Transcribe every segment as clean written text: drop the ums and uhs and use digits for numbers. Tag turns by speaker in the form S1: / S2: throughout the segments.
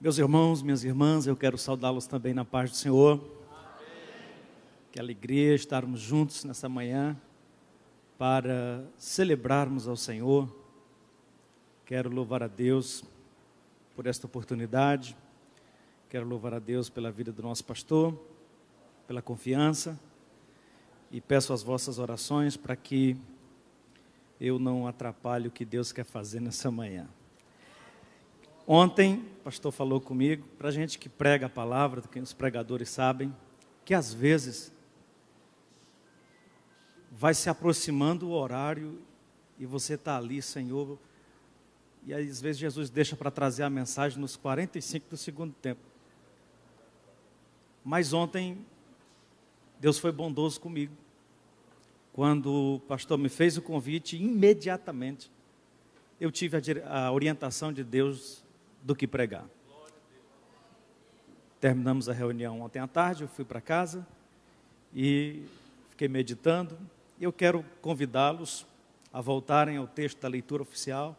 S1: Meus irmãos, minhas irmãs, eu quero saudá-los também na paz do Senhor. Amém. Que alegria estarmos juntos nessa manhã para celebrarmos ao Senhor. Quero louvar a Deus por esta oportunidade. Quero louvar a Deus pela vida do nosso pastor, pela confiança. E peço as vossas orações para que eu não atrapalhe o que Deus quer fazer nessa manhã. Ontem, o pastor falou comigo, para a gente que prega a palavra, que os pregadores sabem, que às vezes vai se aproximando o horário e você está ali, Senhor, e aí, às vezes Jesus deixa para trazer a mensagem nos 45 do segundo tempo. Mas ontem, Deus foi bondoso comigo. Quando o pastor me fez o convite, imediatamente eu tive a orientação de Deus do que pregar. Terminamos a reunião ontem à tarde, eu fui para casa e fiquei meditando. Eu quero convidá-los a voltarem ao texto da leitura oficial,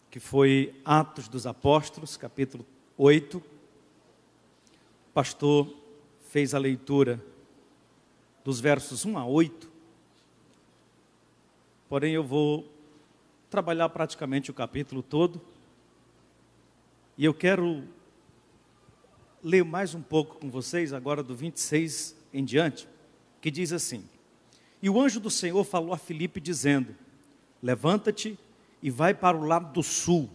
S1: que foi Atos dos Apóstolos, capítulo 8. O pastor fez a leitura dos versos 1 a 8, porém eu vou trabalhar praticamente o capítulo todo. E eu quero ler mais um pouco com vocês, agora do 26 em diante, que diz assim: E o anjo do Senhor falou a Filipe dizendo: Levanta-te e vai para o lado do sul,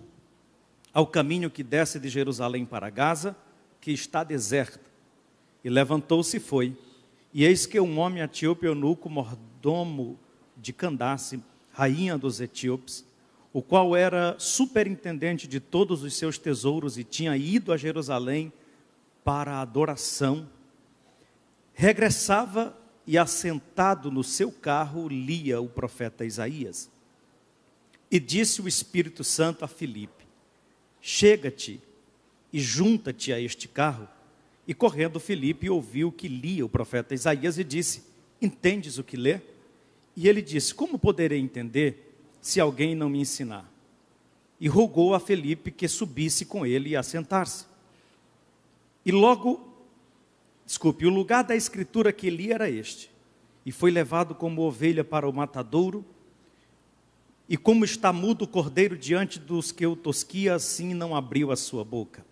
S1: ao caminho que desce de Jerusalém para Gaza, que está deserta. E levantou-se e foi. E eis que um homem etíope, eunuco, mordomo de Candace, rainha dos etíopes, o qual era superintendente de todos os seus tesouros e tinha ido a Jerusalém para a adoração, regressava e, assentado no seu carro, lia o profeta Isaías. E disse o Espírito Santo a Filipe: Chega-te e junta-te a este carro. E correndo Filipe ouviu que lia o profeta Isaías e disse: Entendes o que lê? E ele disse: Como poderei entender se alguém não me ensinar? E rogou a Filipe que subisse com ele e assentar-se. E o lugar da escritura que ele era este. E foi levado como ovelha para o matadouro, e como está mudo o cordeiro diante dos que o tosquia, assim não abriu a sua boca.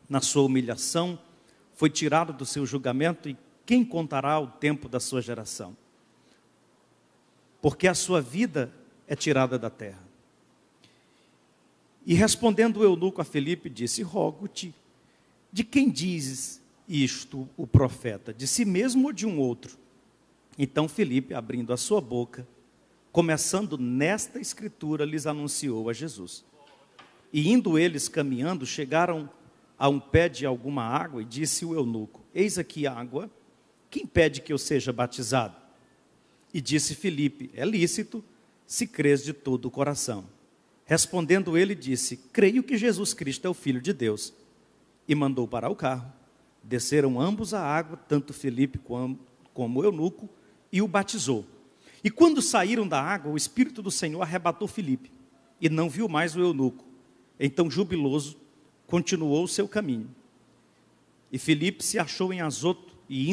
S1: Na sua humilhação foi tirado do seu julgamento, e quem contará o tempo da sua geração? Porque a sua vida é tirada da terra. E respondendo o eunuco a Filipe, disse: Rogo-te, de quem dizes isto o profeta? De si mesmo ou de um outro? Então Filipe, abrindo a sua boca, começando nesta escritura, lhes anunciou a Jesus. E indo eles caminhando, chegaram a um pé de alguma água, e disse o eunuco: Eis aqui a água, quem pede que eu seja batizado? E disse Filipe: É lícito, se crês de todo o coração. Respondendo ele, disse: Creio que Jesus Cristo é o Filho de Deus. E mandou parar o carro. Desceram ambos à água, tanto Filipe como o eunuco, e o batizou. E quando saíram da água, o Espírito do Senhor arrebatou Filipe, e não viu mais o eunuco. Então, jubiloso, continuou o seu caminho. E Filipe se achou em Azoto, e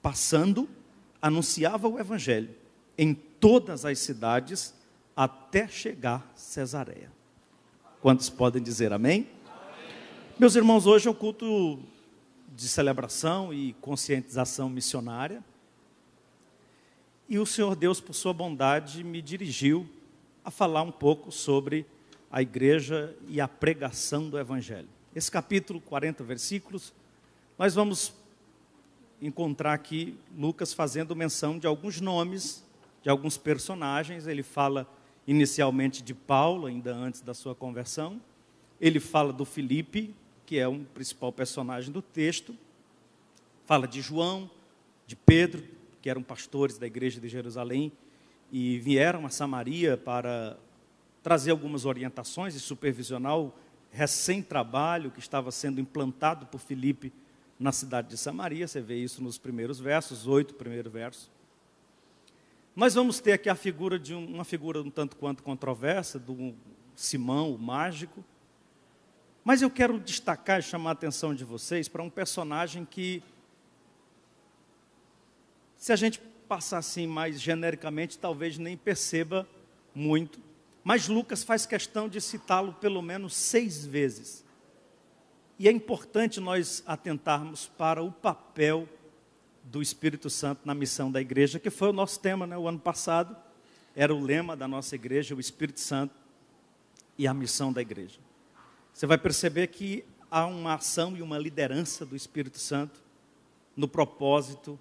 S1: passando, anunciava o evangelho em todas as cidades, até chegar a Cesareia. Quantos podem dizer amém? Amém? Meus irmãos, hoje é um culto de celebração e conscientização missionária. E o Senhor Deus, por sua bondade, me dirigiu a falar um pouco sobre a igreja e a pregação do evangelho. Esse capítulo, 40 versículos, nós vamos encontrar aqui Lucas fazendo menção de alguns nomes, de alguns personagens. Ele fala inicialmente de Paulo, ainda antes da sua conversão. Ele fala do Filipe, que é um principal personagem do texto. Fala de João, de Pedro, que eram pastores da igreja de Jerusalém, e vieram a Samaria para trazer algumas orientações e supervisionar o recém-trabalho que estava sendo implantado por Filipe na cidade de Samaria. Você vê isso nos primeiros versos, 8 primeiros versos. Nós vamos ter aqui a figura de uma figura um tanto quanto controversa, do Simão, o mágico. Mas eu quero destacar e chamar a atenção de vocês para um personagem que, se a gente passar assim mais genericamente, talvez nem perceba muito. Mas Lucas faz questão de citá-lo pelo menos 6 vezes. E é importante nós atentarmos para o papel do Espírito Santo na missão da igreja, que foi o nosso tema, né? O ano passado era o lema da nossa igreja, o Espírito Santo e a missão da igreja. Você vai perceber que há uma ação e uma liderança do Espírito Santo no propósito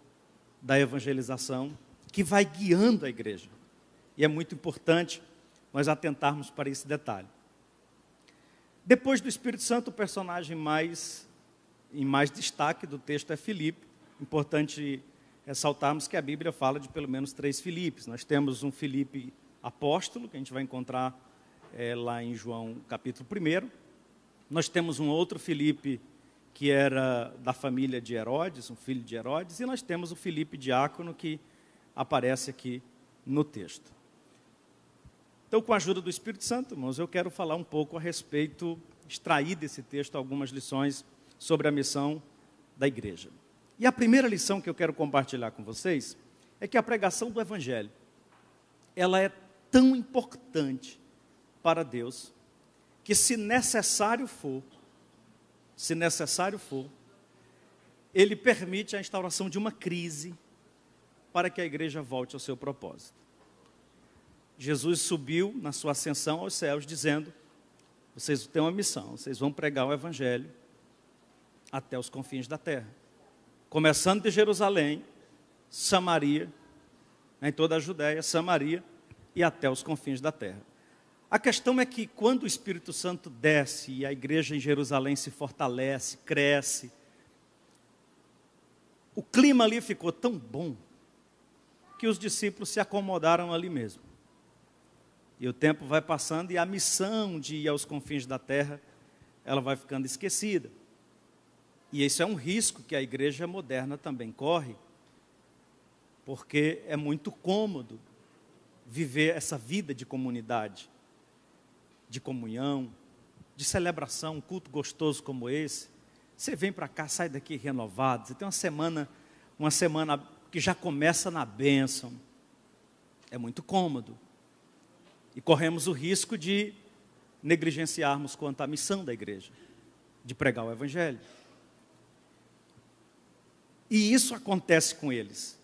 S1: da evangelização, que vai guiando a igreja. E é muito importante nós atentarmos para esse detalhe. Depois do Espírito Santo, o personagem em mais destaque do texto é Filipe. Importante ressaltarmos que a Bíblia fala de pelo menos 3 Filipes. Nós temos um Filipe apóstolo, que a gente vai encontrar lá em João capítulo 1. Nós temos um outro Filipe que era da família de Herodes, um filho de Herodes, e nós temos o Filipe diácono que aparece aqui no texto. Então, com a ajuda do Espírito Santo, irmãos, eu quero falar um pouco a respeito, extrair desse texto algumas lições sobre a missão da igreja. E a primeira lição que eu quero compartilhar com vocês é que a pregação do Evangelho, ela é tão importante para Deus, que se necessário for, Ele permite a instauração de uma crise para que a igreja volte ao seu propósito. Jesus subiu na sua ascensão aos céus dizendo: vocês têm uma missão, vocês vão pregar o Evangelho até os confins da terra. Começando de Jerusalém, Samaria, em toda a Judéia, Samaria e até os confins da terra. A questão é que quando o Espírito Santo desce e a igreja em Jerusalém se fortalece, cresce, o clima ali ficou tão bom que os discípulos se acomodaram ali mesmo. E o tempo vai passando e a missão de ir aos confins da terra, ela vai ficando esquecida. E esse é um risco que a igreja moderna também corre, porque é muito cômodo viver essa vida de comunidade, de comunhão, de celebração, um culto gostoso como esse. Você vem para cá, sai daqui renovado, você tem uma semana que já começa na bênção. É muito cômodo. E corremos o risco de negligenciarmos quanto à missão da igreja, de pregar o Evangelho. E isso acontece com eles.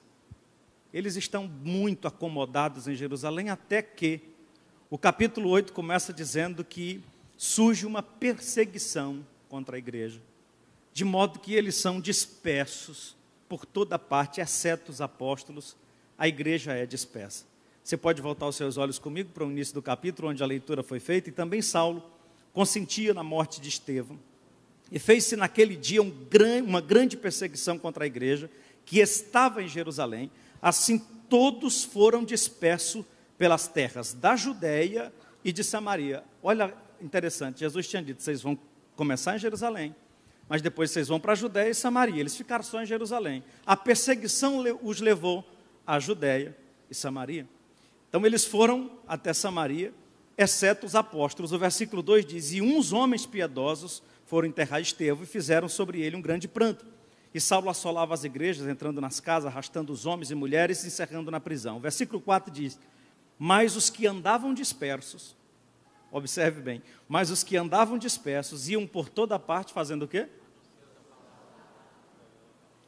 S1: Eles estão muito acomodados em Jerusalém, até que o capítulo 8 começa dizendo que surge uma perseguição contra a igreja, de modo que eles são dispersos por toda parte, exceto os apóstolos, a igreja é dispersa. Você pode voltar os seus olhos comigo para o início do capítulo, onde a leitura foi feita, e também Saulo consentia na morte de Estevão, e fez-se naquele dia uma grande perseguição contra a igreja, que estava em Jerusalém. Assim todos foram dispersos pelas terras da Judéia e de Samaria. Olha, interessante, Jesus tinha dito: vocês vão começar em Jerusalém, mas depois vocês vão para a Judéia e Samaria. Eles ficaram só em Jerusalém. A perseguição os levou à Judéia e Samaria. Então eles foram até Samaria, exceto os apóstolos. O versículo 2 diz: e uns homens piedosos foram enterrar Estevão e fizeram sobre ele um grande pranto. E Saulo assolava as igrejas, entrando nas casas, arrastando os homens e mulheres e encerrando na prisão. O versículo 4 diz: mas os que andavam dispersos, observe bem, mas os que andavam dispersos iam por toda parte fazendo o quê?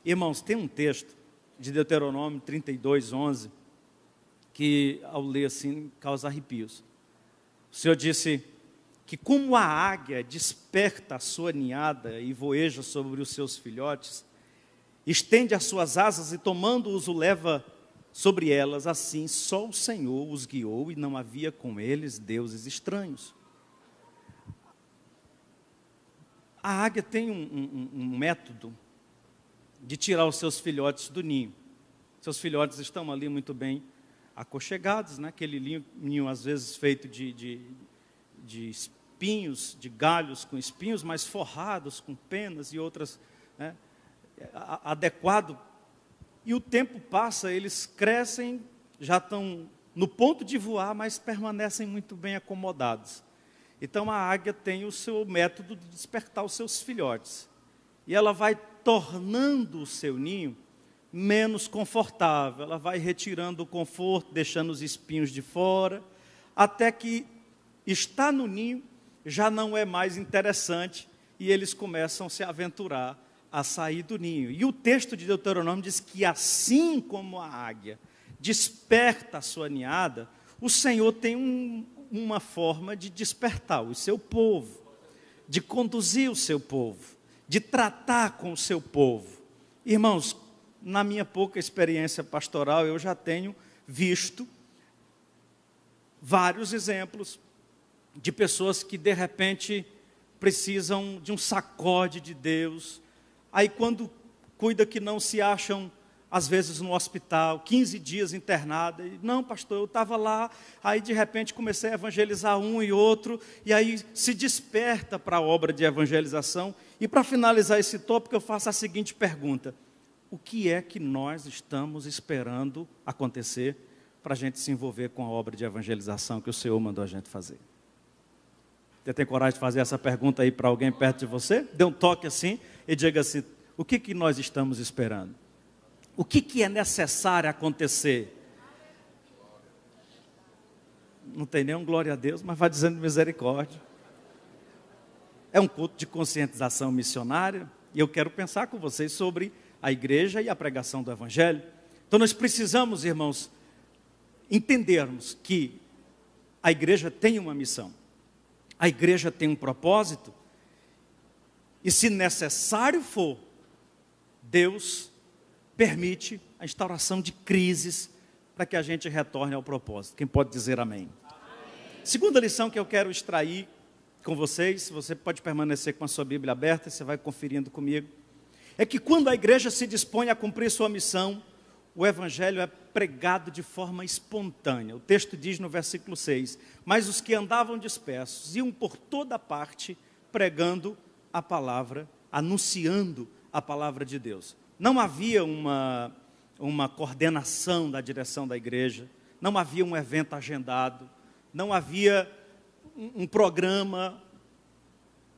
S1: Irmãos, tem um texto de Deuteronômio 32, 11, que ao ler assim causa arrepios. O Senhor disse que como a águia desperta a sua ninhada e voeja sobre os seus filhotes, estende as suas asas e tomando-os o leva sobre elas, assim só o Senhor os guiou e não havia com eles deuses estranhos. A águia tem um método de tirar os seus filhotes do ninho. Seus filhotes estão ali muito bem aconchegados, né? Aquele ninho às vezes feito de espinhos, de galhos com espinhos, mas forrados com penas e outras, né? Adequado. E o tempo passa, eles crescem, já estão no ponto de voar, mas permanecem muito bem acomodados. Então a águia tem o seu método de despertar os seus filhotes. E ela vai tornando o seu ninho menos confortável, ela vai retirando o conforto, deixando os espinhos de fora, até que está no ninho já não é mais interessante e eles começam a se aventurar a sair do ninho. E o texto de Deuteronômio diz que assim como a águia desperta a sua ninhada, o Senhor tem uma forma de despertar o seu povo, de conduzir o seu povo, de tratar com o seu povo. Irmãos, na minha pouca experiência pastoral, eu já tenho visto vários exemplos de pessoas que de repente precisam de um sacode de Deus. Aí quando cuida que não se acham, às vezes no hospital, 15 dias internada, e, não pastor, eu estava lá, aí de repente comecei a evangelizar um e outro, e aí se desperta para a obra de evangelização. E para finalizar esse tópico eu faço a seguinte pergunta: o que é que nós estamos esperando acontecer para a gente se envolver com a obra de evangelização que o Senhor mandou a gente fazer? Você tem coragem de fazer essa pergunta aí para alguém perto de você? Dê um toque assim e diga assim: o que nós estamos esperando? O que é necessário acontecer? Não tem nenhum glória a Deus, mas vai dizendo misericórdia. É um culto de conscientização missionária, e eu quero pensar com vocês sobre a igreja e a pregação do evangelho. Então nós precisamos, irmãos, entendermos que a igreja tem uma missão, a igreja tem um propósito, e se necessário for, Deus permite a instauração de crises para que a gente retorne ao propósito. Quem pode dizer amém? Segunda lição que eu quero extrair com vocês, você pode permanecer com a sua Bíblia aberta, você vai conferindo comigo, é que quando a igreja se dispõe a cumprir sua missão, o evangelho é pregado de forma espontânea. O texto diz no versículo 6, mas os que andavam dispersos iam por toda parte pregando a palavra, anunciando a palavra de Deus. Não havia uma coordenação da direção da igreja, não havia um evento agendado, não havia um programa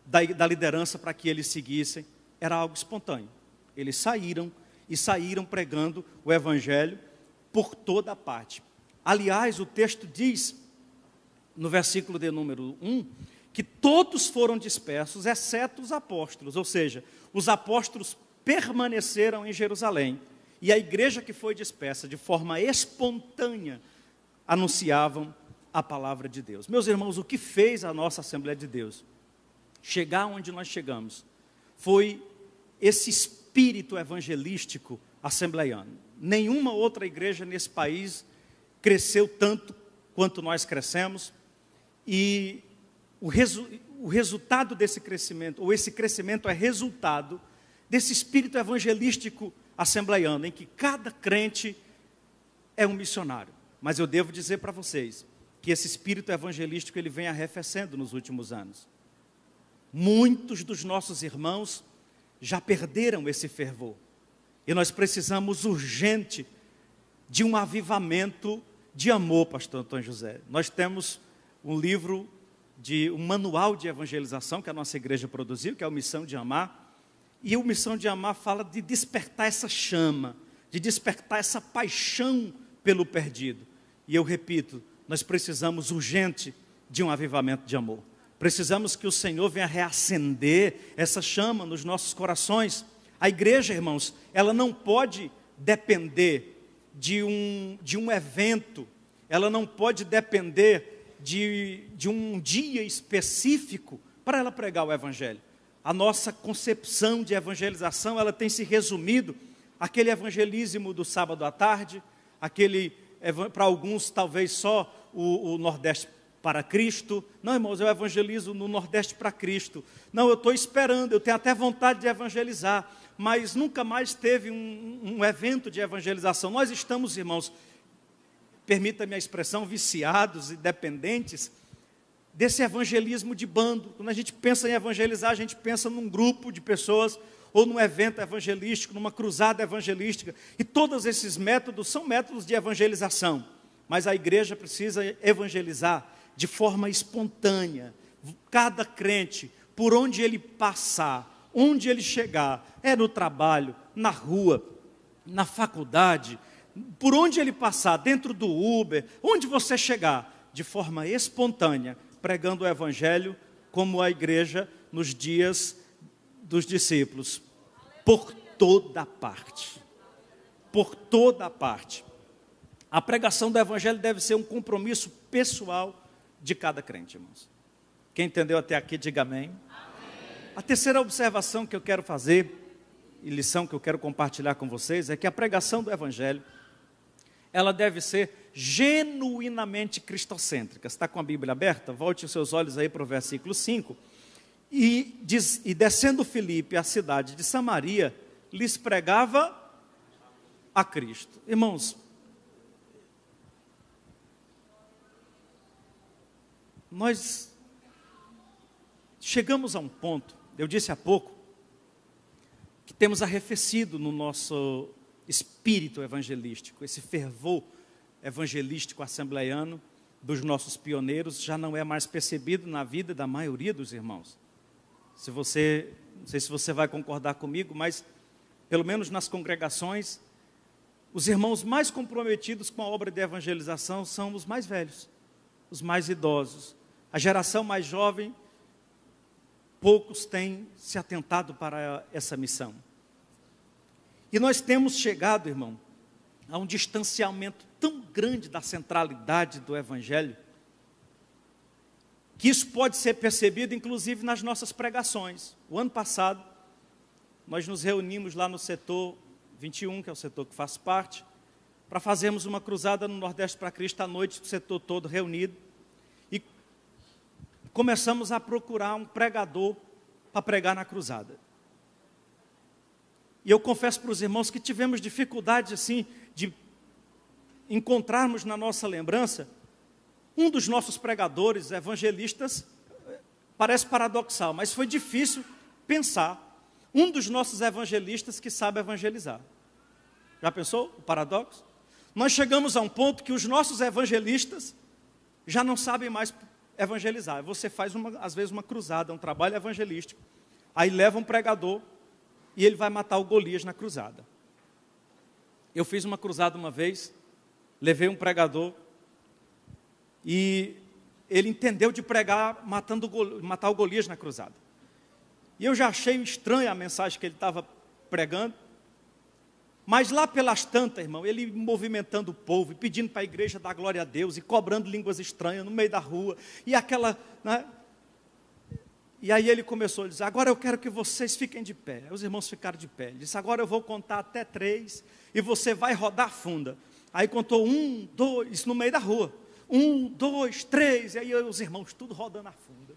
S1: da liderança para que eles seguissem. Era algo espontâneo. Eles saíram pregando o evangelho por toda a parte. Aliás, o texto diz, no versículo de número 1, que todos foram dispersos, exceto os apóstolos. Ou seja, os apóstolos permaneceram em Jerusalém. E a igreja que foi dispersa, de forma espontânea, anunciavam a palavra de Deus. Meus irmãos, o que fez a nossa Assembleia de Deus chegar onde nós chegamos foi esse espírito evangelístico assembleiano. Nenhuma outra igreja nesse país cresceu tanto quanto nós crescemos, e o resultado desse crescimento, ou esse crescimento é resultado desse espírito evangelístico assembleiano, em que cada crente é um missionário. Mas eu devo dizer para vocês que esse espírito evangelístico ele vem arrefecendo nos últimos anos. Muitos dos nossos irmãos já perderam esse fervor. E nós precisamos urgente de um avivamento de amor, pastor Antônio José. Nós temos um livro, um manual de evangelização que a nossa igreja produziu, que é o Missão de Amar. E o Missão de Amar fala de despertar essa chama, de despertar essa paixão pelo perdido. E eu repito, nós precisamos urgente de um avivamento de amor. Precisamos que o Senhor venha reacender essa chama nos nossos corações. A igreja, irmãos, ela não pode depender de um evento, ela não pode depender de um dia específico para ela pregar o evangelho. A nossa concepção de evangelização, ela tem se resumido àquele evangelismo do sábado à tarde, para alguns talvez só o Nordeste para Cristo. Não, irmãos, eu evangelizo no Nordeste para Cristo. Não, eu estou esperando, eu tenho até vontade de evangelizar, mas nunca mais teve um evento de evangelização. Nós estamos, irmãos, permita-me a expressão, viciados e dependentes desse evangelismo de bando. Quando a gente pensa em evangelizar, a gente pensa num grupo de pessoas, ou num evento evangelístico, numa cruzada evangelística. E todos esses métodos são métodos de evangelização. Mas a igreja precisa evangelizar de forma espontânea, Cada crente, por onde ele passar, onde ele chegar, é no trabalho, na rua, na faculdade, por onde ele passar, dentro do Uber, onde você chegar, de forma espontânea, pregando o evangelho, como a igreja nos dias dos discípulos, por toda parte. Por toda parte. A pregação do evangelho deve ser um compromisso pessoal de cada crente, irmãos. Quem entendeu até aqui, diga amém. A terceira observação que eu quero fazer, e lição que eu quero compartilhar com vocês, é que a pregação do evangelho, ela deve ser genuinamente cristocêntrica. Você está com a Bíblia aberta? Volte os seus olhos aí para o versículo 5. E descendo Filipe à cidade de Samaria, lhes pregava a Cristo. Irmãos, nós chegamos a um ponto, eu disse há pouco, que temos arrefecido no nosso espírito evangelístico, esse fervor evangelístico assembleiano dos nossos pioneiros já não é mais percebido na vida da maioria dos irmãos. Não sei se você vai concordar comigo, mas pelo menos nas congregações, os irmãos mais comprometidos com a obra de evangelização são os mais velhos, os mais idosos. A geração mais jovem, poucos têm se atentado para essa missão. E nós temos chegado, irmão, a um distanciamento tão grande da centralidade do evangelho, que isso pode ser percebido inclusive nas nossas pregações. O ano passado, nós nos reunimos lá no setor 21, que é o setor que faço parte, para fazermos uma cruzada no Nordeste para Cristo à noite, o setor todo reunido, e começamos a procurar um pregador para pregar na cruzada. E eu confesso para os irmãos que tivemos dificuldade assim, de encontrarmos na nossa lembrança um dos nossos pregadores, evangelistas. Parece paradoxal, mas foi difícil pensar um dos nossos evangelistas que sabe evangelizar. Já pensou o paradoxo? Nós chegamos a um ponto que os nossos evangelistas já não sabem mais evangelizar. Você faz, às vezes, uma cruzada, um trabalho evangelístico, aí leva um pregador e ele vai matar o Golias na cruzada. Eu fiz uma cruzada uma vez, levei um pregador e ele entendeu de pregar matar o Golias na cruzada. E eu já achei estranha a mensagem que ele estava pregando, mas lá pelas tantas, irmão, ele movimentando o povo, e pedindo para a igreja dar glória a Deus, e cobrando línguas estranhas no meio da rua, e aquela, né? E aí ele começou a dizer, agora eu quero que vocês fiquem de pé. Os irmãos ficaram de pé. Ele disse, agora eu vou contar até 3, e você vai rodar a funda. Aí contou 1, 2, isso no meio da rua. 1, 2, 3, e aí os irmãos tudo rodando a funda.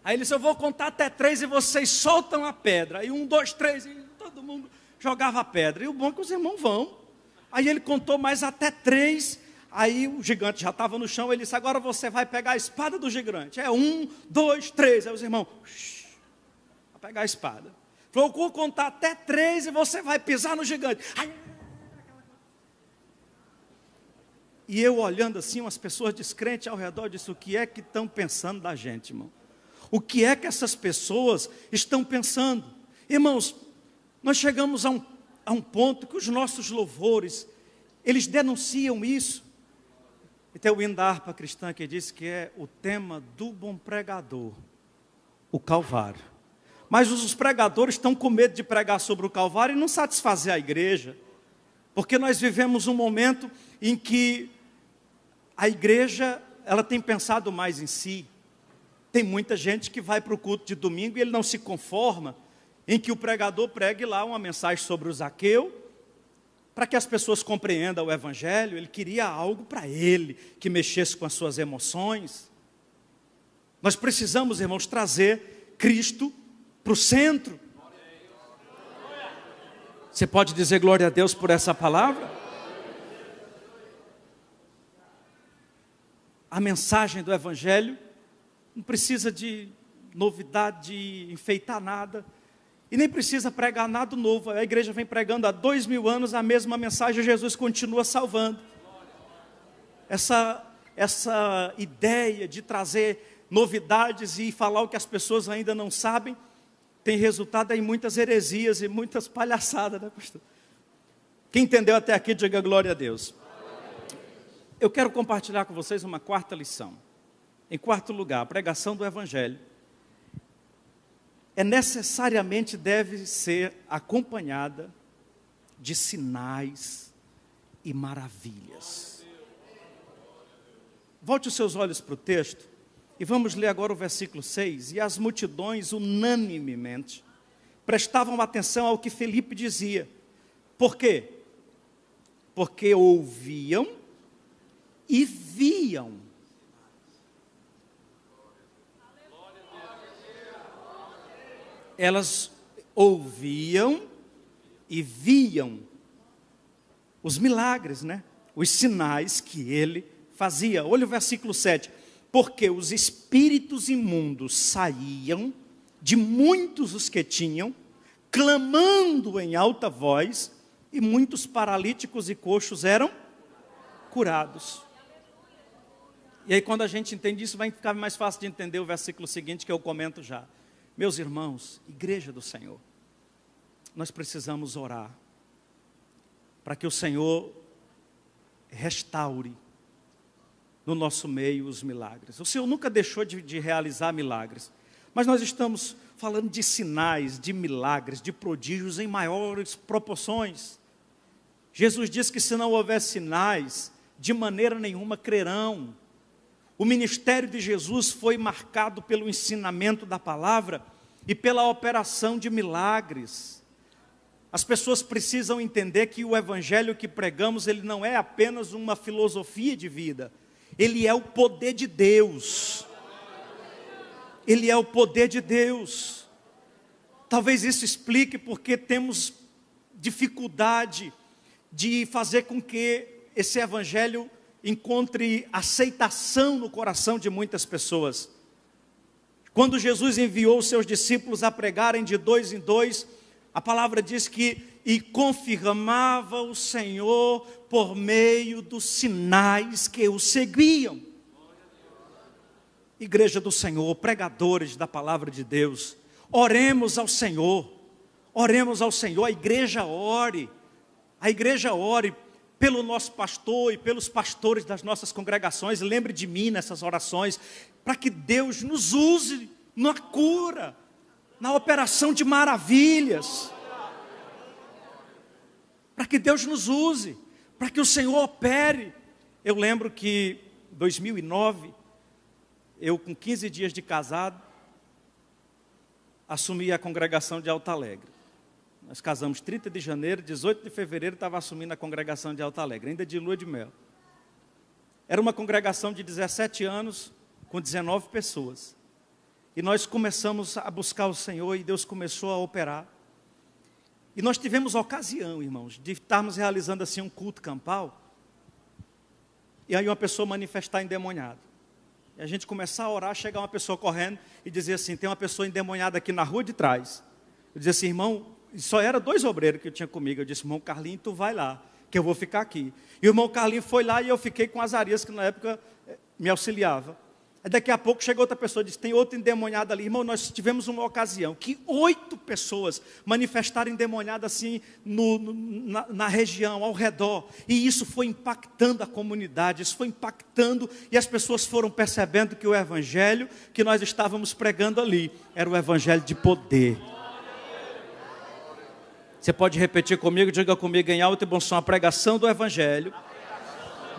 S1: Aí ele disse, eu vou contar até 3 e vocês soltam a pedra. Aí 1, 2, 3, e todo mundo jogava a pedra. E o bom é que os irmãos vão. Aí ele contou mais até 3, aí o gigante já estava no chão. Ele disse, agora você vai pegar a espada do gigante. É 1, 2, 3. Aí os irmãos, vai pegar a espada. Falou, vou contar até 3 e você vai pisar no gigante. Aí, e eu olhando assim, umas pessoas descrentes ao redor, disse, o que é que estão pensando da gente, irmão? O que é que essas pessoas estão pensando? Irmãos, nós chegamos a um ponto que os nossos louvores, eles denunciam isso. E tem o hino da harpa cristã que diz que é o tema do bom pregador, o Calvário. Mas os pregadores estão com medo de pregar sobre o Calvário e não satisfazer a igreja, porque nós vivemos um momento em que a igreja, ela tem pensado mais em si. Tem muita gente que vai para o culto de domingo e ele não se conforma em que o pregador pregue lá uma mensagem sobre o Zaqueu, para que as pessoas compreendam o evangelho. Ele queria algo para ele, que mexesse com as suas emoções. Nós precisamos, irmãos, trazer Cristo para o centro. Você pode dizer glória a Deus por essa palavra? A mensagem do evangelho não precisa de novidade, de enfeitar nada, e nem precisa pregar nada novo. A igreja vem pregando há 2000 anos a mesma mensagem, Jesus continua salvando. essa ideia de trazer novidades e falar o que as pessoas ainda não sabem, tem resultado em muitas heresias e muitas palhaçadas, né, pastor? Quem entendeu até aqui, diga glória a Deus. Eu quero compartilhar com vocês uma quarta lição. Em quarto lugar, a pregação do Evangelho necessariamente deve ser acompanhada de sinais e maravilhas. Volte os seus olhos para o texto e vamos ler agora o versículo 6. E as multidões unanimemente prestavam atenção ao que Felipe dizia. Por quê? Porque ouviam e viam. Elas ouviam e viam os milagres, né? Os sinais que ele fazia. Olha o versículo 7. Porque os espíritos imundos saíam de muitos os que tinham, clamando em alta voz, e muitos paralíticos e coxos eram curados. E aí quando a gente entende isso, vai ficar mais fácil de entender o versículo seguinte que eu comento já. Meus irmãos, igreja do Senhor, nós precisamos orar para que o Senhor restaure no nosso meio os milagres. O Senhor nunca deixou de realizar milagres, mas nós estamos falando de sinais, de milagres, de prodígios em maiores proporções. Jesus disse que se não houver sinais, de maneira nenhuma crerão. O ministério de Jesus foi marcado pelo ensinamento da palavra e pela operação de milagres. As pessoas precisam entender que o evangelho que pregamos, ele não é apenas uma filosofia de vida, ele é o poder de Deus. Ele é o poder de Deus. Talvez isso explique porque temos dificuldade de fazer com que esse evangelho encontre aceitação no coração de muitas pessoas. Quando Jesus enviou os seus discípulos a pregarem de 2 em 2, a palavra diz que e confirmava o Senhor por meio dos sinais que o seguiam. Igreja do Senhor, pregadores da palavra de Deus, oremos ao Senhor, a igreja ore pelo nosso pastor e pelos pastores das nossas congregações. Lembre de mim nessas orações, para que Deus nos use na cura, na operação de maravilhas, para que Deus nos use, para que o Senhor opere. Eu lembro que em 2009, eu com 15 dias de casado, assumi a congregação de Alto Alegre. Nós casamos 30 de janeiro, 18 de fevereiro estava assumindo a congregação de Alto Alegre, ainda de lua de mel. Era uma congregação de 17 anos, com 19 pessoas. E nós começamos a buscar o Senhor e Deus começou a operar. E nós tivemos a ocasião, irmãos, de estarmos realizando assim um culto campal, e aí uma pessoa manifestar endemoniada. E a gente começar a orar, chegar uma pessoa correndo e dizer assim, tem uma pessoa endemoniada aqui na rua de trás. Eu dizia assim, irmão, só era 2 obreiros que eu tinha comigo. Eu disse, irmão Carlinho, tu vai lá, que eu vou ficar aqui. E o irmão Carlinho foi lá e eu fiquei com Azarias, que na época me auxiliava. Aí daqui a pouco chegou outra pessoa e disse, tem outro endemoniado ali. Irmão, nós tivemos uma ocasião que 8 pessoas manifestaram endemoniado assim na região, ao redor. E isso foi impactando a comunidade, isso foi impactando. E as pessoas foram percebendo que o evangelho que nós estávamos pregando ali era o evangelho de poder. Você pode repetir comigo, diga comigo em alto e bom som, a pregação do evangelho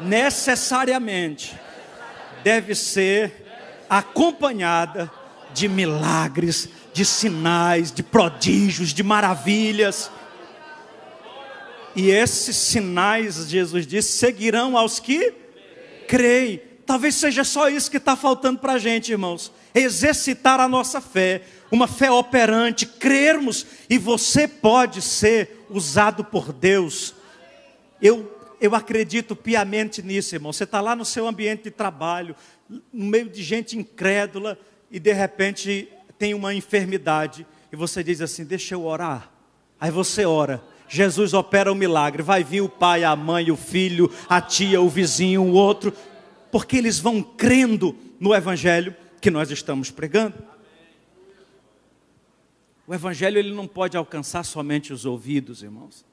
S1: necessariamente deve ser acompanhada de milagres, de sinais, de prodígios, de maravilhas. E esses sinais, Jesus disse, seguirão aos que creem. Talvez seja só isso que está faltando para a gente, irmãos. Exercitar a nossa fé, uma fé operante, crermos, e você pode ser usado por Deus. Eu acredito piamente nisso, irmão. Você está lá no seu ambiente de trabalho, no meio de gente incrédula, e de repente tem uma enfermidade, e você diz assim, deixa eu orar. Aí você ora, Jesus opera o milagre, vai vir o pai, a mãe, o filho, a tia, o vizinho, o outro, porque eles vão crendo no evangelho que nós estamos pregando. O evangelho ele não pode alcançar somente os ouvidos, irmãos.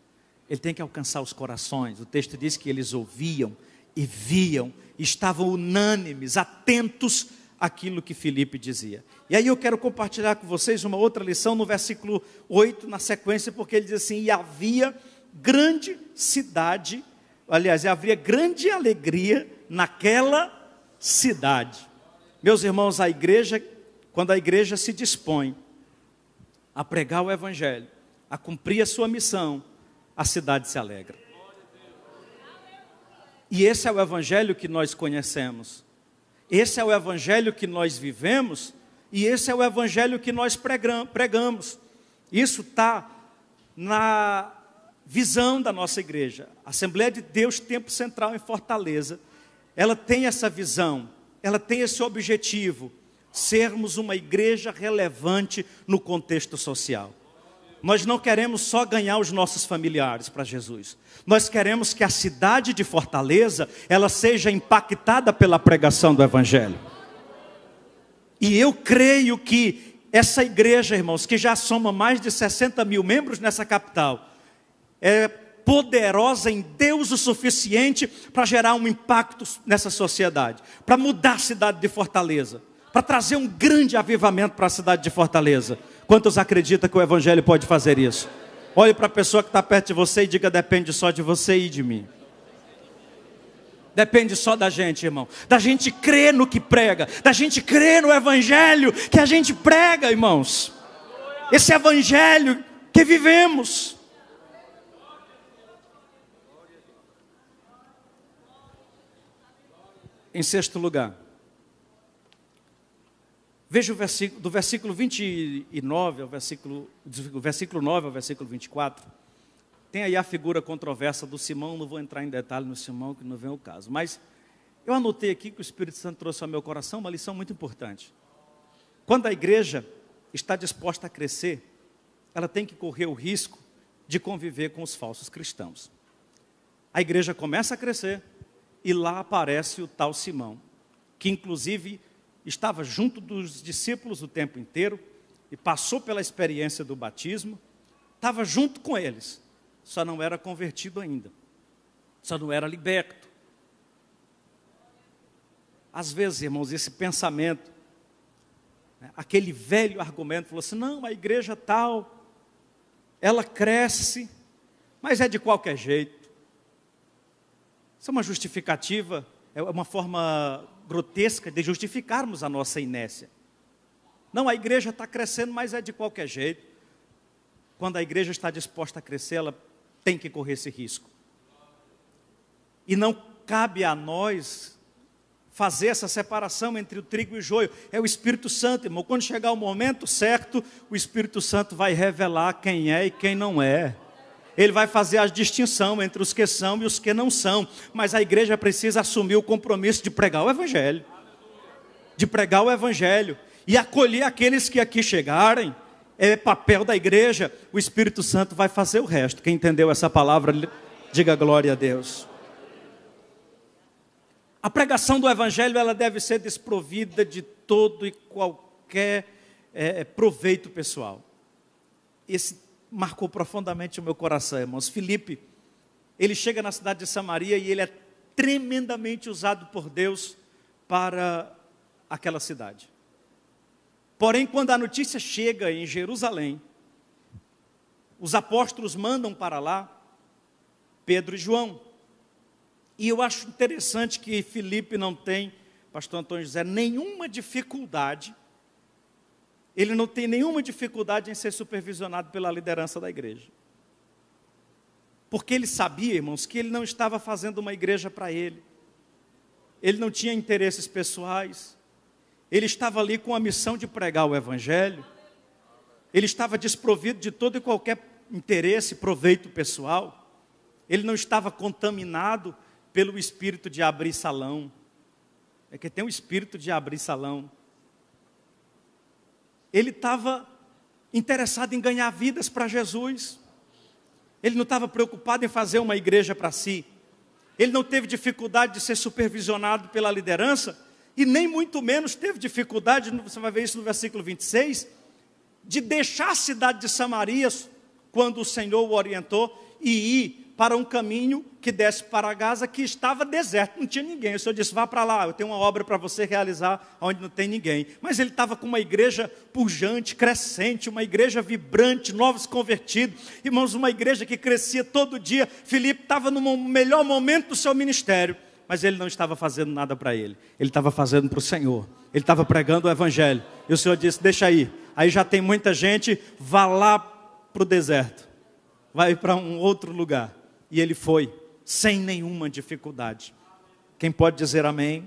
S1: Ele tem que alcançar os corações. O texto diz que eles ouviam e viam, estavam unânimes, atentos àquilo que Filipe dizia. E aí eu quero compartilhar com vocês uma outra lição no versículo 8, na sequência, porque ele diz assim: e havia grande cidade, aliás, havia grande alegria naquela cidade. Meus irmãos, a igreja, quando a igreja se dispõe a pregar o evangelho, a cumprir a sua missão, a cidade se alegra. E esse é o evangelho que nós conhecemos. Esse é o evangelho que nós vivemos. E esse é o evangelho que nós pregamos. Isso está na visão da nossa igreja. A Assembleia de Deus Tempo Central em Fortaleza, ela tem essa visão, ela tem esse objetivo, sermos uma igreja relevante no contexto social. Nós não queremos só ganhar os nossos familiares para Jesus. Nós queremos que a cidade de Fortaleza, ela seja impactada pela pregação do evangelho. E eu creio que essa igreja, irmãos, que já soma mais de 60 mil membros nessa capital, é poderosa em Deus o suficiente para gerar um impacto nessa sociedade, para mudar a cidade de Fortaleza, para trazer um grande avivamento para a cidade de Fortaleza. Quantos acreditam que o evangelho pode fazer isso? Olhe para a pessoa que está perto de você e diga: depende só de você e de mim. Depende só da gente, irmão. Da gente crer no que prega, da gente crer no evangelho que a gente prega, irmãos. Esse evangelho que vivemos. Em sexto lugar, veja o versículo, do versículo 29 ao do versículo 9 ao versículo 24. Tem aí a figura controversa do Simão. Não vou entrar em detalhe no Simão, que não vem ao caso. Mas eu anotei aqui que o Espírito Santo trouxe ao meu coração uma lição muito importante. Quando a igreja está disposta a crescer, ela tem que correr o risco de conviver com os falsos cristãos. A igreja começa a crescer e lá aparece o tal Simão, que inclusive estava junto dos discípulos o tempo inteiro e passou pela experiência do batismo, estava junto com eles, só não era convertido ainda, só não era liberto. Às vezes, irmãos, esse pensamento, aquele velho argumento, falou assim: não, a igreja tal, ela cresce, mas é de qualquer jeito. Isso é uma justificativa, é uma forma grotesca de justificarmos a nossa inércia. Não, a igreja está crescendo, mas é de qualquer jeito. Quando a igreja está disposta a crescer, ela tem que correr esse risco. E não cabe a nós fazer essa separação entre o trigo e o joio. É o Espírito Santo, irmão. Quando chegar o momento certo, o Espírito Santo vai revelar quem é e quem não é. Ele vai fazer a distinção entre os que são e os que não são. Mas a igreja precisa assumir o compromisso de pregar o evangelho. De pregar o evangelho. E acolher aqueles que aqui chegarem. É papel da igreja. O Espírito Santo vai fazer o resto. Quem entendeu essa palavra, diga glória a Deus. A pregação do evangelho, ela deve ser desprovida de todo e qualquer proveito pessoal. Esse marcou profundamente o meu coração, irmãos. Filipe, ele chega na cidade de Samaria e ele é tremendamente usado por Deus para aquela cidade. Porém, quando a notícia chega em Jerusalém, os apóstolos mandam para lá Pedro e João. E eu acho interessante que Filipe não tem, pastor Antônio José, nenhuma dificuldade. Ele não tem nenhuma dificuldade em ser supervisionado pela liderança da igreja. Porque ele sabia, irmãos, que ele não estava fazendo uma igreja para ele. Ele não tinha interesses pessoais. Ele estava ali com a missão de pregar o evangelho. Ele estava desprovido de todo e qualquer interesse, proveito pessoal. Ele não estava contaminado pelo espírito de abrir salão. É que tem um espírito de abrir salão. Ele estava interessado em ganhar vidas para Jesus. Ele não estava preocupado em fazer uma igreja para si. ele não teve dificuldade de ser supervisionado pela liderança, e nem muito menos teve dificuldade, você vai ver isso no versículo 26, de deixar a cidade de Samaria, quando o Senhor o orientou, e ir para um caminho que desce para Gaza, que estava deserto, não tinha ninguém. O Senhor disse, vá para lá, eu tenho uma obra para você realizar, onde não tem ninguém. Mas ele estava com uma igreja pujante, crescente, uma igreja vibrante, novos convertidos, irmãos, uma igreja que crescia todo dia. Filipe estava no melhor momento do seu ministério, mas ele não estava fazendo nada para ele estava fazendo para o Senhor, ele estava pregando o evangelho, e o Senhor disse, deixa aí já tem muita gente, vá lá para o deserto, vai para um outro lugar. E ele foi, sem nenhuma dificuldade. Quem pode dizer amém?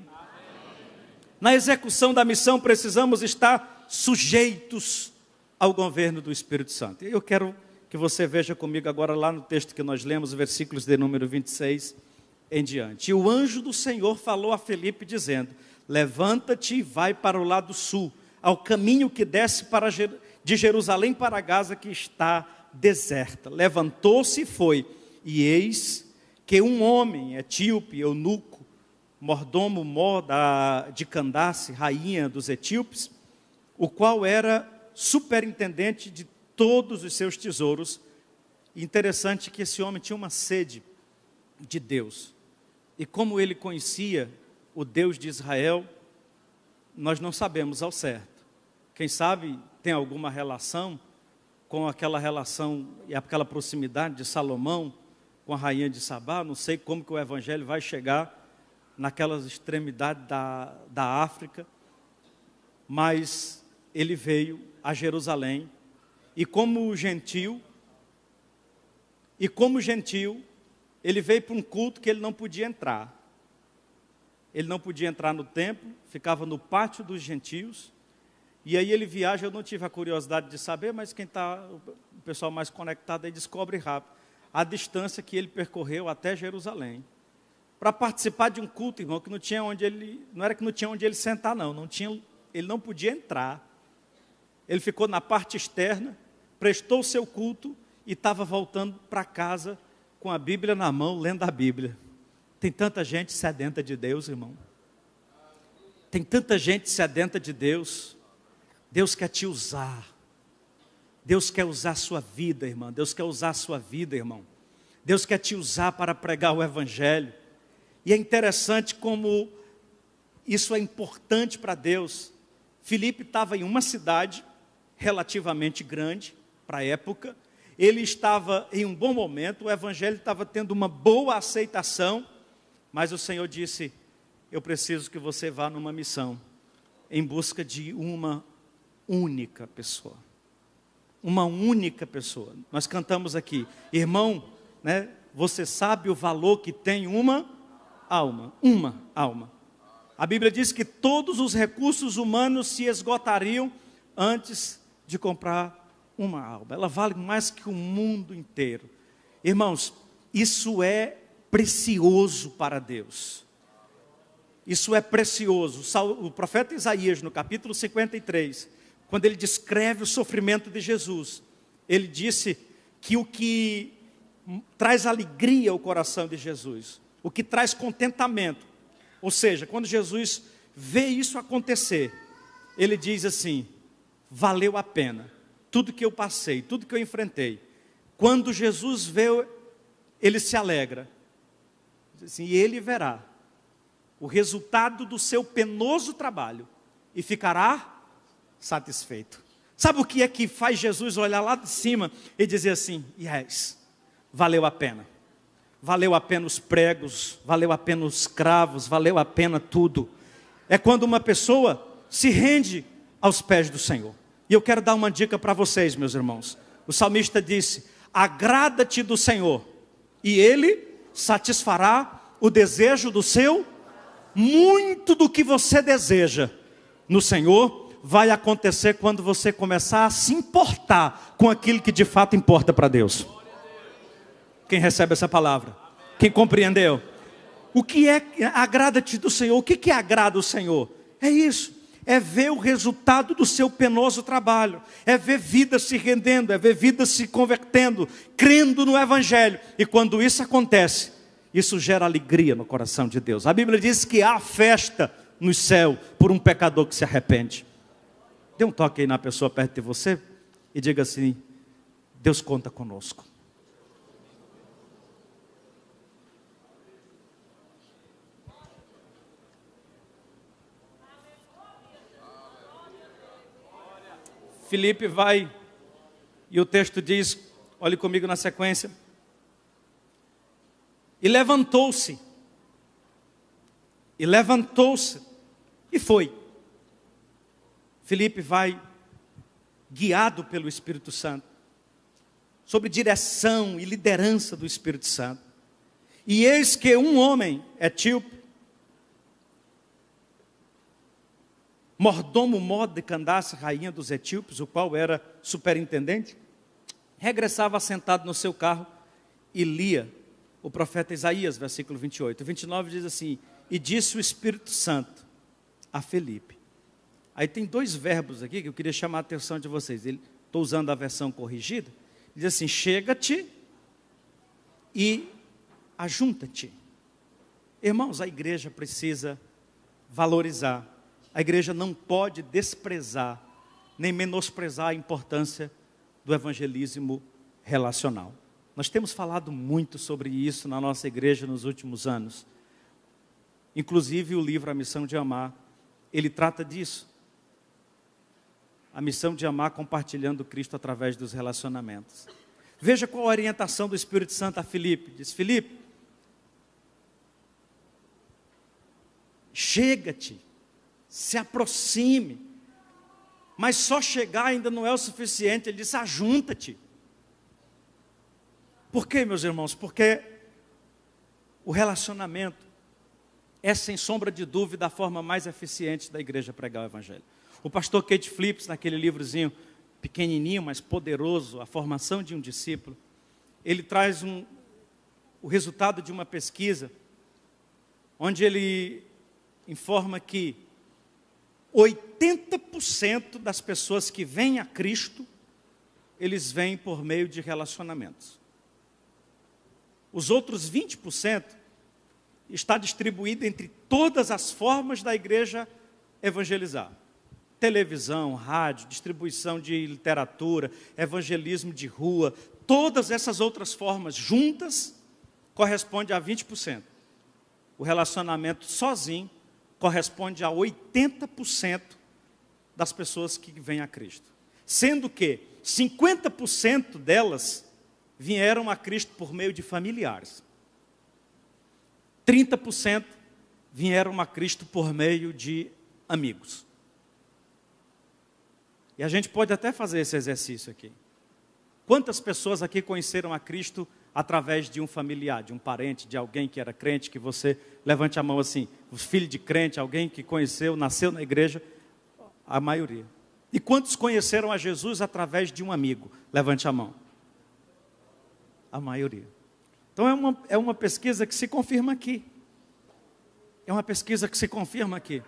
S1: Na execução da missão, precisamos estar sujeitos ao governo do Espírito Santo. Eu quero que você veja comigo agora lá no texto que nós lemos, versículos de número 26 em diante. E o anjo do Senhor falou a Filipe dizendo, levanta-te e vai para o lado sul, ao caminho que desce de Jerusalém para Gaza, que está deserta. Levantou-se e foi. E eis que um homem etíope, eunuco, mordomo de Candace, rainha dos etíopes, o qual era superintendente de todos os seus tesouros. Interessante que esse homem tinha uma sede de Deus. E como ele conhecia o Deus de Israel, nós não sabemos ao certo. Quem sabe tem alguma relação com aquela relação e aquela proximidade de Salomão com a rainha de Sabá. Não sei como que o evangelho vai chegar naquelas extremidades da África, mas ele veio a Jerusalém, e como gentil, ele veio para um culto que ele não podia entrar. Ele não podia entrar no templo, ficava no pátio dos gentios, e aí ele viaja. Eu não tive a curiosidade de saber, mas quem está, o pessoal mais conectado aí descobre rápido a distância que ele percorreu até Jerusalém, para participar de um culto, irmão, que não tinha onde ele, não era que não tinha onde ele sentar, ele não podia entrar. Ele ficou na parte externa, prestou o seu culto e estava voltando para casa com a Bíblia na mão, lendo a Bíblia. Tem tanta gente sedenta de Deus, irmão. Tem tanta gente sedenta de Deus. Deus quer te usar. Deus quer usar a sua vida, irmão. Deus quer usar a sua vida, irmão. Deus quer te usar para pregar o evangelho. E é interessante como isso é importante para Deus. Filipe estava em uma cidade relativamente grande para a época. Ele estava em um bom momento, o evangelho estava tendo uma boa aceitação, mas o Senhor disse, eu preciso que você vá numa missão, em busca de uma única pessoa. Uma única pessoa. Nós cantamos aqui, irmão, né, você sabe o valor que tem uma alma. A Bíblia diz que todos os recursos humanos se esgotariam antes de comprar uma alma. Ela vale mais que o mundo inteiro. Irmãos, isso é precioso para Deus. Isso é precioso. O profeta Isaías, no capítulo 53, quando ele descreve o sofrimento de Jesus, ele disse que o que traz alegria ao coração de Jesus, o que traz contentamento, ou seja, quando Jesus vê isso acontecer, ele diz assim, valeu a pena, tudo que eu passei, tudo que eu enfrentei. Quando Jesus vê, ele se alegra, diz assim, e ele verá o resultado do seu penoso trabalho e ficará satisfeito. Sabe o que é que faz Jesus olhar lá de cima e dizer assim, yes, valeu a pena. Valeu a pena os pregos, valeu a pena os cravos, valeu a pena tudo. É quando uma pessoa se rende aos pés do Senhor. E eu quero dar uma dica para vocês, meus irmãos. O salmista disse, agrada-te do Senhor, e Ele satisfará o desejo do seu. Muito do que você deseja no Senhor vai acontecer quando você começar a se importar com aquilo que de fato importa para Deus. Quem recebe essa palavra? Quem compreendeu? O que é agrada-te do Senhor? O que agrada o Senhor? É isso. É ver o resultado do seu penoso trabalho. É ver vidas se rendendo. É ver vidas se convertendo. Crendo no Evangelho. E quando isso acontece, isso gera alegria no coração de Deus. A Bíblia diz que há festa no céu por um pecador que se arrepende. Dê um toque aí na pessoa perto de você e diga assim: Deus conta conosco. Filipe vai, e o texto diz, olhe comigo na sequência, e levantou-se, e foi. Filipe vai, guiado pelo Espírito Santo, sob direção e liderança do Espírito Santo. E eis que um homem etíope, mordomo Mó de Candace, rainha dos etíopes, o qual era superintendente, regressava sentado no seu carro e lia o profeta Isaías, versículo 28. 29 diz assim: e disse o Espírito Santo a Filipe. Aí tem dois verbos aqui que eu queria chamar a atenção de vocês. Estou usando a versão corrigida. Diz assim: chega-te e ajunta-te. Irmãos, a igreja precisa valorizar. A igreja não pode desprezar, nem menosprezar a importância do evangelismo relacional. Nós temos falado muito sobre isso na nossa igreja nos últimos anos. Inclusive o livro A Missão de Amar, ele trata disso. A missão de amar compartilhando Cristo através dos relacionamentos. Veja qual a orientação do Espírito Santo a Filipe. Diz: Filipe, chega-te, se aproxime. Mas só chegar ainda não é o suficiente. Ele disse: ajunta-te. Por quê, meus irmãos? Porque o relacionamento é, sem sombra de dúvida, a forma mais eficiente da igreja pregar o evangelho. O pastor Kate Phillips, naquele livrozinho pequenininho, mas poderoso, A Formação de um Discípulo, ele traz o resultado de uma pesquisa, onde ele informa que 80% das pessoas que vêm a Cristo, eles vêm por meio de relacionamentos. Os outros 20% está distribuído entre todas as formas da igreja evangelizar. Televisão, rádio, distribuição de literatura, evangelismo de rua, todas essas outras formas juntas corresponde a 20%. O relacionamento sozinho corresponde a 80% das pessoas que vêm a Cristo. Sendo que 50% delas vieram a Cristo por meio de familiares. 30% vieram a Cristo por meio de amigos. E a gente pode até fazer esse exercício aqui. Quantas pessoas aqui conheceram a Cristo através de um familiar, de um parente, de alguém que era crente, que você levante a mão assim, os filhos de crente, alguém que conheceu, nasceu na igreja? A maioria. E quantos conheceram a Jesus através de um amigo? Levante a mão. A maioria. Então é uma pesquisa que se confirma aqui. É uma pesquisa que se confirma aqui.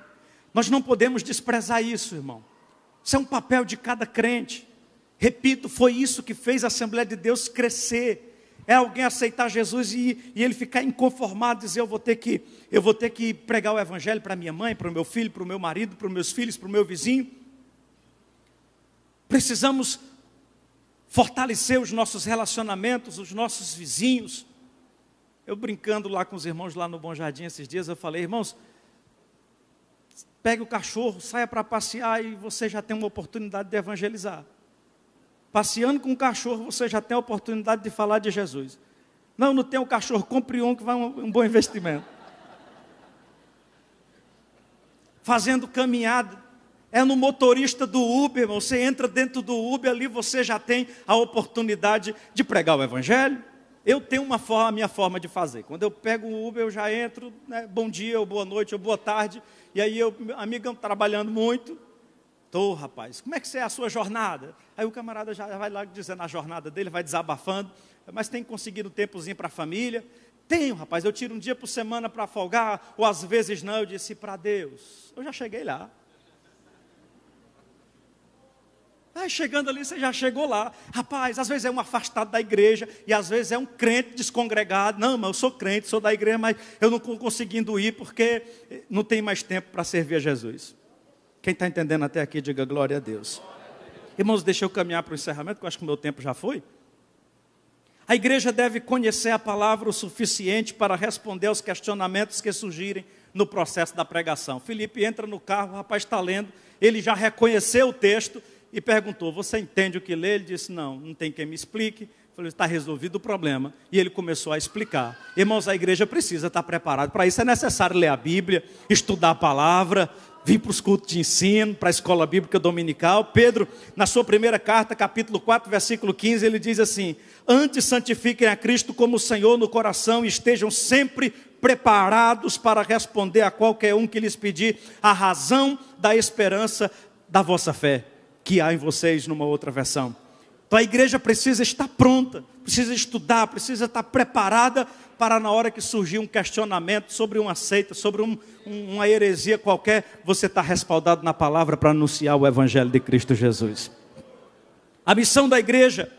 S1: Nós não podemos desprezar isso, irmão. Isso é um papel de cada crente. Repito, foi isso que fez a Assembleia de Deus crescer. É alguém aceitar Jesus e ele ficar inconformado, dizer: eu vou ter que pregar o evangelho para minha mãe, para o meu filho, para o meu marido, para os meus filhos, para o meu vizinho. Precisamos fortalecer os nossos relacionamentos, os nossos vizinhos. Eu brincando lá com os irmãos lá no Bom Jardim esses dias, eu falei: irmãos, pegue o cachorro, saia para passear e você já tem uma oportunidade de evangelizar. Passeando com o cachorro, você já tem a oportunidade de falar de Jesus. Não tem o cachorro, compre um que vai um bom investimento. Fazendo caminhada, é no motorista do Uber, irmão. Você entra dentro do Uber, ali você já tem a oportunidade de pregar o evangelho. Eu tenho a minha forma de fazer. Quando eu pego o Uber, eu já entro, né, bom dia, ou boa noite, ou boa tarde. E aí, amigão, trabalhando muito. Tô, rapaz, como é que é a sua jornada? Aí o camarada já vai lá dizendo a jornada dele, vai desabafando. Mas tem conseguido um tempozinho para a família? Tenho, rapaz, eu tiro um dia por semana para folgar, ou às vezes não. Eu disse: para Deus, eu já cheguei lá. Aí chegando ali, você já chegou lá. Rapaz, às vezes é um afastado da igreja, e às vezes é um crente descongregado. Não, mas eu sou crente, sou da igreja, mas eu não estou conseguindo ir porque não tem mais tempo para servir a Jesus. Quem está entendendo até aqui, diga glória a Deus. Irmãos, deixa eu caminhar para o encerramento, porque eu acho que o meu tempo já foi. A igreja deve conhecer a palavra o suficiente para responder aos questionamentos que surgirem no processo da pregação. Filipe entra no carro, o rapaz está lendo, ele já reconheceu o texto e perguntou, você entende o que lê? Ele disse, não tem quem me explique. Falei, está resolvido o problema. E ele começou a explicar. Irmãos, a igreja precisa estar preparada. Para isso é necessário ler a Bíblia, estudar a palavra, vir para os cultos de ensino, para a escola bíblica dominical. Pedro, na sua primeira carta, capítulo 4, versículo 15, ele diz assim, antes santifiquem a Cristo como Senhor no coração e estejam sempre preparados para responder a qualquer um que lhes pedir a razão da esperança da vossa fé, que há em vocês numa outra versão. Então a igreja precisa estar pronta, precisa estudar, precisa estar preparada para na hora que surgir um questionamento sobre uma seita, sobre uma heresia qualquer, você está respaldado na palavra para anunciar o Evangelho de Cristo Jesus. A missão da igreja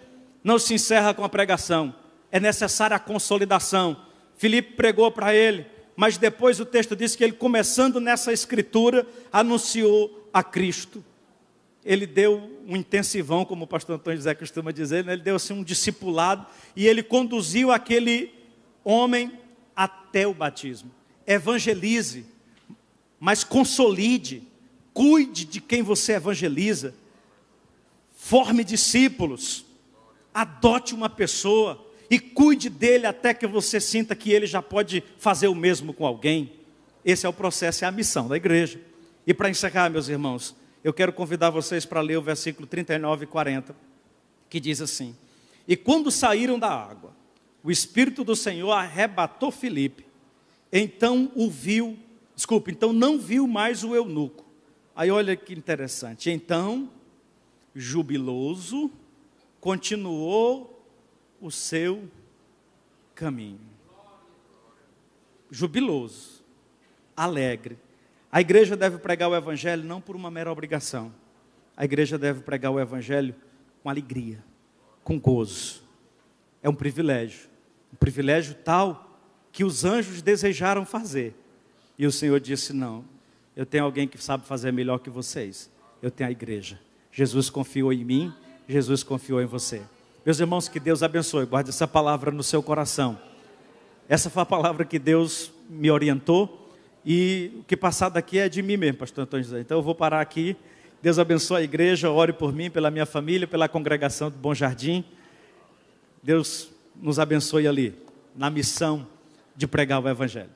S1: não se encerra com a pregação, é necessária a consolidação. Filipe pregou para ele, mas depois o texto diz que ele, começando nessa escritura, anunciou a Cristo. Ele deu um intensivão, como o pastor Antônio José costuma dizer, né? Ele deu assim um discipulado, e ele conduziu aquele homem até o batismo. Evangelize, mas consolide, cuide de quem você evangeliza, forme discípulos, adote uma pessoa, e cuide dele até que você sinta que ele já pode fazer o mesmo com alguém. Esse é o processo, é a missão da igreja. E para encerrar, meus irmãos, eu quero convidar vocês para ler o versículo 39 e 40, que diz assim, e quando saíram da água, o Espírito do Senhor arrebatou Filipe, então não viu mais o eunuco. Aí olha que interessante, então, jubiloso, continuou o seu caminho. Jubiloso, alegre. A igreja deve pregar o Evangelho não por uma mera obrigação. A igreja deve pregar o Evangelho com alegria, com gozo. É um privilégio tal que os anjos desejaram fazer. E o Senhor disse, não, eu tenho alguém que sabe fazer melhor que vocês. Eu tenho a igreja. Jesus confiou em mim, Jesus confiou em você. Meus irmãos, que Deus abençoe, guarde essa palavra no seu coração. Essa foi a palavra que Deus me orientou, e o que passar daqui é de mim mesmo, pastor Antônio José. Então eu vou parar aqui. Deus abençoe a igreja, ore por mim, pela minha família, pela congregação do Bom Jardim. Deus nos abençoe ali, na missão de pregar o Evangelho.